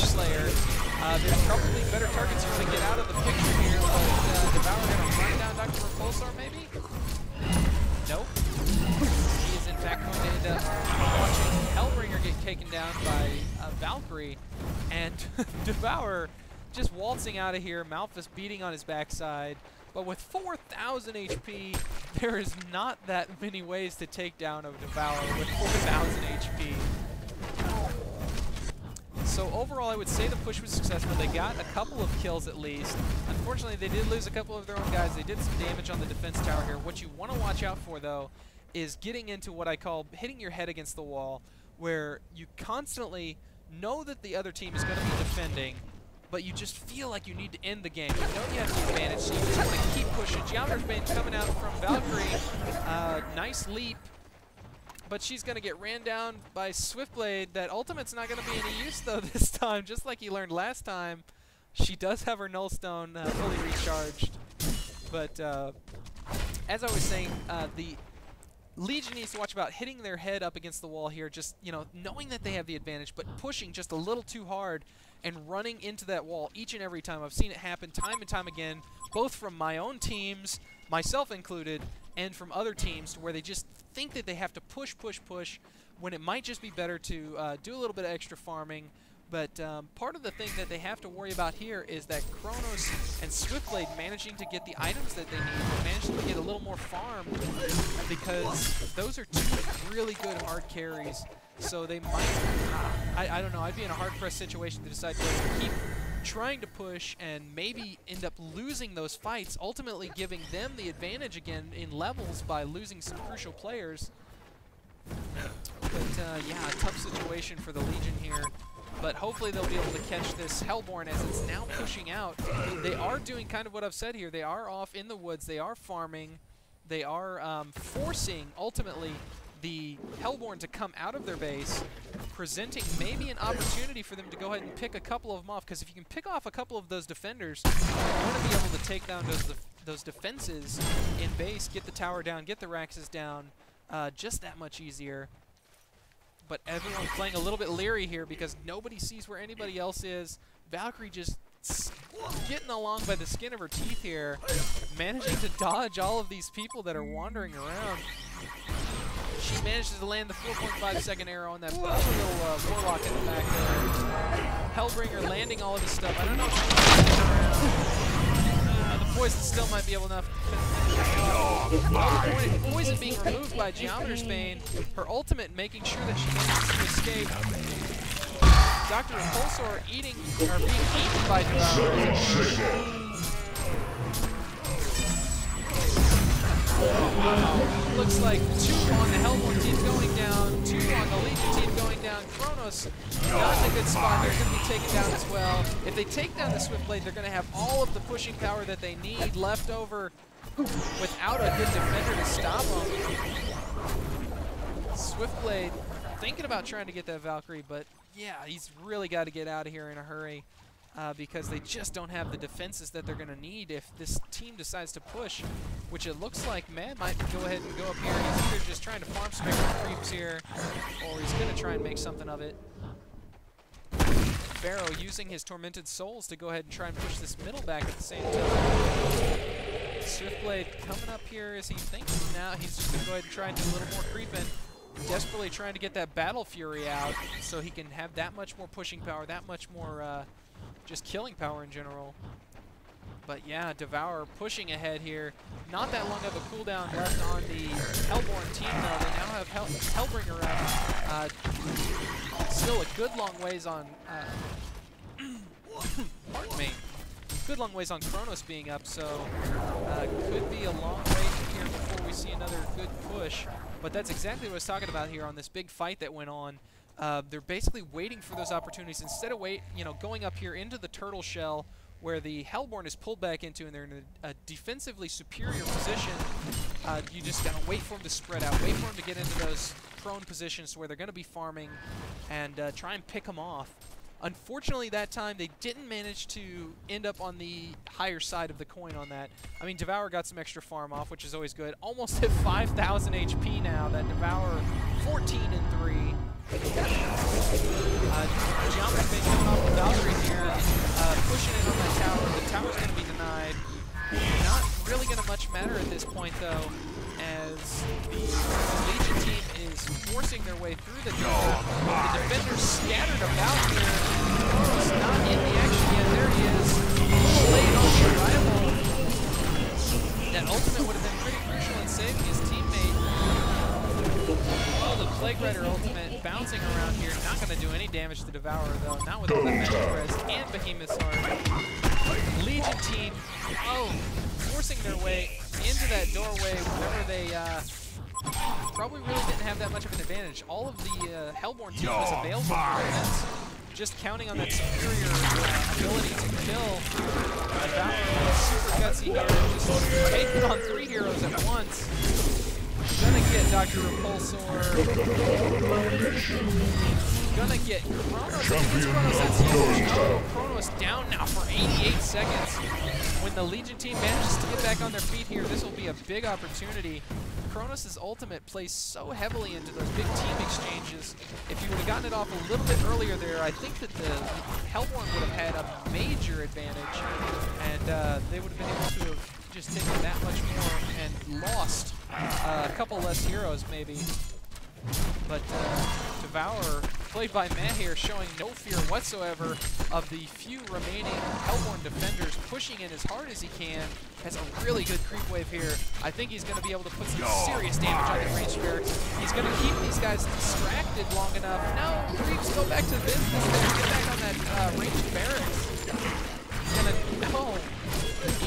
Slayer. There's probably better targets here to get out of the picture here, but Devour going to run down Dr. Repulsor, maybe? Nope. He is in fact going to end up watching Hellbringer get taken down by Valkyrie, and Devour just waltzing out of here, Malphus beating on his backside. But with 4,000 HP, there is not that many ways to take down a Devour with 4,000 HP. So overall, I would say the push was successful. They got a couple of kills at least. Unfortunately, they did lose a couple of their own guys. They did some damage on the defense tower here. What you want to watch out for, though, is getting into what I call hitting your head against the wall, where you constantly know that the other team is going to be defending, but you just feel like you need to end the game. You know you have the advantage, so you just want to keep pushing. Geometer's Bane coming out from Valkyrie. Nice leap. But she's going to get ran down by Swiftblade. That ultimate's not going to be any use, though, this time. Just like he learned last time, she does have her Nullstone fully recharged. But as I was saying, the Legion needs to watch about hitting their head up against the wall here, just, you know, knowing that they have the advantage, but pushing just a little too hard and running into that wall each and every time. I've seen it happen time and time again, both from my own teams, myself included, and from other teams, where they just think that they have to push, push, push, when it might just be better to do a little bit of extra farming. But part of the thing that they have to worry about here is that Kronos and Swiftblade managing to get the items that they need, managing to get a little more farm, because those are two really good hard carries. So they might, I don't know, I'd be in a hard-pressed situation to decide to keep trying to push and maybe end up losing those fights, ultimately giving them the advantage again in levels by losing some crucial players. But yeah, a tough situation for the Legion here. But hopefully they'll be able to catch this Hellborn as it's now pushing out. They are doing kind of what I've said here. They are off in the woods. They are farming. They are forcing, ultimately, the Hellborn to come out of their base, presenting maybe an opportunity for them to go ahead and pick a couple of them off. Because if you can pick off a couple of those defenders, you're going to be able to take down those defenses in base, get the tower down, get the Raxes down, just that much easier. But everyone's playing a little bit leery here because nobody sees where anybody else is. Valkyrie just getting along by the skin of her teeth here, managing to dodge all of these people that are wandering around. She manages to land the 4.5-second arrow on that little Warlock in the back there. Hellbringer landing all of his stuff. I don't know if she's around. The poison still might be able enough to finish it. Poison being removed by Geometer's Bane. Her ultimate making sure that she manages to escape. Dr. Repulsor being eaten by Devour. Looks like 2 on the Hellborn team going down, 2 on the Legion team going down. Kronos not in a good spot. They're going to be taken down as well. If they take down the Swiftblade, they're going to have all of the pushing power that they need left over without a good defender to stop them. Swiftblade thinking about trying to get that Valkyrie, but yeah, he's really got to get out of here in a hurry. Because they just don't have the defenses that they're going to need if this team decides to push, which it looks like Mejh might go ahead and go up here. He's either just trying to farm some extra creeps here, or he's going to try and make something of it. Barrow using his Tormented Souls to go ahead and try and push this middle back at the same time. Swiftblade coming up here as he thinks now. He's just going to go ahead and try and do a little more creeping. Desperately trying to get that Battle Fury out so he can have that much more pushing power, that much more just killing power in general. But yeah, Devour pushing ahead here. Not that long of a cooldown left on the Hellborn team, though. They now have Hellbringer up. Still a good long ways on... pardon me. Good long ways on Kronos being up, so could be a long way from here before we see another good push. But that's exactly what I was talking about here on this big fight that went on. They're basically waiting for those opportunities instead of going up here into the turtle shell where the Hellborn is pulled back into, and they're in a defensively superior position. You just gotta wait for them to spread out, wait for them to get into those prone positions where they're gonna be farming, and try and pick them off. Unfortunately, that time they didn't manage to end up on the higher side of the coin on that. I mean, Devour got some extra farm off, which is always good. Almost at 5,000 HP now. That Devour 14-3. Geometry Bane coming off the Valkyrie so, as the Legion team is forcing their way through the door. The defenders scattered about here. Kronos not in the action yet. There he is. A little late on the arrival. That ultimate would have been pretty crucial in saving his teammate. Oh, the Plague Rider ultimate bouncing around here. Not going to do any damage to Devourer, though. Not with all that magic rest and Behemoth's Heart. Legion team, forcing their way into that doorway whenever they probably really didn't have that much of an advantage. All of the Hellborn team was available for defense. Just counting on that superior ability to kill. Devourer super gutsy here, just taking on 3 heroes at once. Gonna get Dr. Repulsor. Gonna get Kronos. Kronos down now for 88 seconds. When the Legion team manages to get back on their feet here, this will be a big opportunity. Kronos' ultimate plays so heavily into those big team exchanges. If you would have gotten it off a little bit earlier there, I think that the Hellborn would have had a major advantage, and they would have been able to have just taken that much more and lost a couple less heroes maybe. But Devourer, played by Mejh here, showing no fear whatsoever of the few remaining Hellborn defenders, pushing in as hard as he can. Has a really good creep wave here. I think he's going to be able to put some serious damage on the ranged barracks. He's going to keep these guys distracted long enough. No, creeps, go back to business there. Get back on that ranged barracks.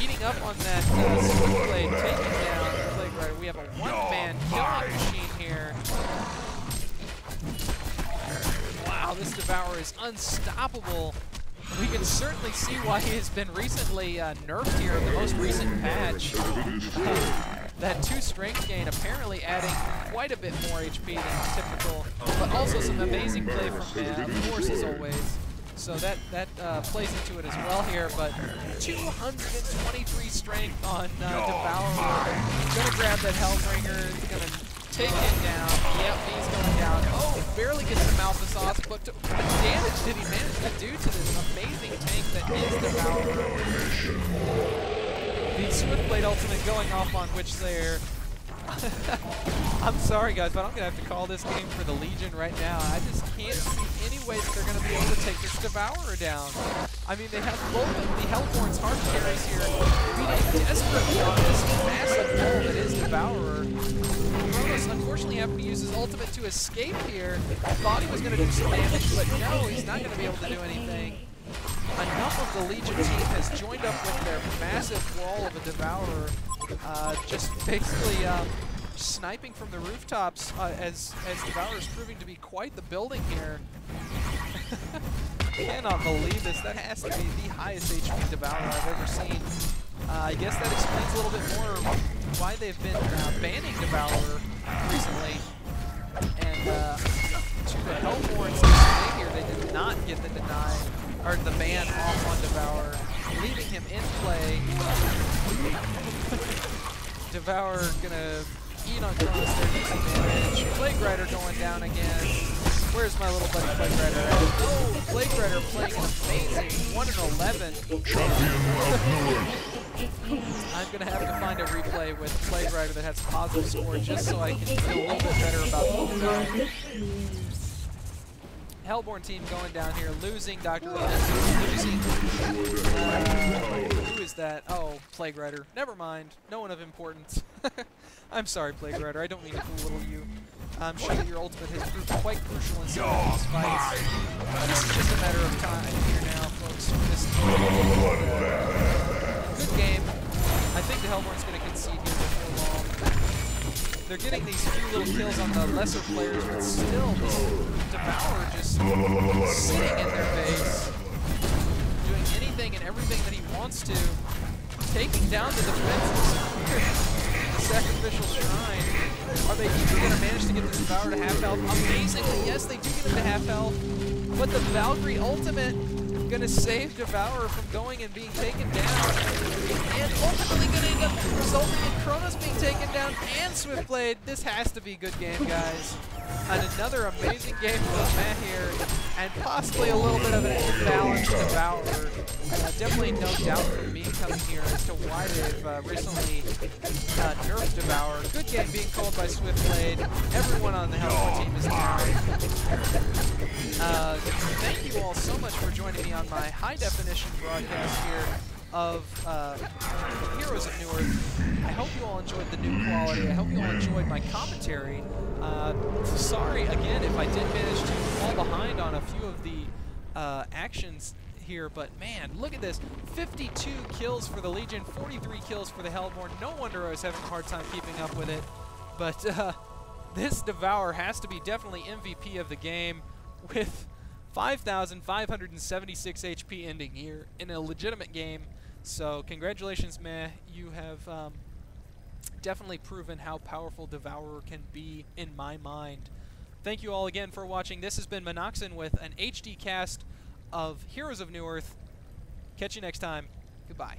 Eating up on that Switchblade, taking down the Plague Rider. We have a one-man killing machine here. Wow, this Devourer is unstoppable. We can certainly see why he has been recently nerfed here in the most recent patch. That 2 strength gain apparently adding quite a bit more HP than typical, but also some amazing play from Mejh, of course, as always. So that plays into it as well here, but 223 strength on Devourer. Gonna grab that Hellbringer, gonna take him down. Yep, he's going down. Oh, barely gets the Alpha Sauce, but what damage did he manage to do to this amazing tank that is Devourer? The Swiftblade ultimate going off on Witchslayer. I'm sorry guys, but I'm going to have to call this game for the Legion right now. I just can't see any way that they're going to be able to take this Devourer down. I mean, they have both of the Hellborn's hard carries here beating desperately on this massive wall that is Devourer. Kronos unfortunately having to use his ultimate to escape here. Thought he was going to do some damage, but no, he's not going to be able to do anything. Enough of the Legion team has joined up with their massive wall of a Devourer. Just basically sniping from the rooftops as Devourer is proving to be quite the building here. Cannot believe this. That has to be the highest HP Devourer I've ever seen. I guess that explains a little bit more why they've been banning Devourer recently. And to the Hellborns here, they did not get the deny or the ban off on Devourer, leaving him in play. Devourer gonna eat on Kronos there, disadvantage. Plague Rider going down again. Where's my little buddy Plague Rider at? Oh, Plague Rider playing an amazing 1-11. I'm gonna have to find a replay with Plague Rider that has a positive score just so I can feel a little bit better about the Hellborn team going down here, losing Dr. Losing. Who is that? Oh, Plague Rider. Never mind. No one of importance. I'm sorry, Plague Rider. I don't mean to belittle you. I'm sure that your ultimate has proved quite crucial in some of these fights. This is just a matter of time here now, folks. Good game. I think the Hellborn's going to concede here before long. They're getting these few little kills on the lesser players, but still, this Devourer just sitting in their base, doing anything and everything that he wants to, taking down the defenses. The Sacrificial Shrine. Are they even going to manage to get this Devourer to half health? Amazingly, yes, they do get him to half health, but the Valkyrie ultimate going to save Devourer from going and being taken down, and ultimately going to end up resulting in Kronos being taken down and Swiftblade. This has to be a good game, guys. And another amazing game from Mejh here, and possibly a little bit of an imbalanced Devourer. Definitely no doubt from me coming here as to why they've recently nerfed Devour. Good game being called by Swiftblade. Everyone on the HoN team is down. Thank you all so much for joining me on my high-definition broadcast here of Heroes of Newerth. I hope you all enjoyed the new quality. I hope you all enjoyed my commentary. Sorry again if I did manage to fall behind on a few of the actions here, but man, look at this. 52 kills for the Legion, 43 kills for the Hellborn. No wonder I was having a hard time keeping up with it. But this Devour has to be definitely MVP of the game with 5,576 HP ending here in a legitimate game. So congratulations, Meh. You have definitely proven how powerful Devourer can be in my mind. Thank you all again for watching. This has been Minoxen with an HD cast of Heroes of Newerth. Catch you next time. Goodbye.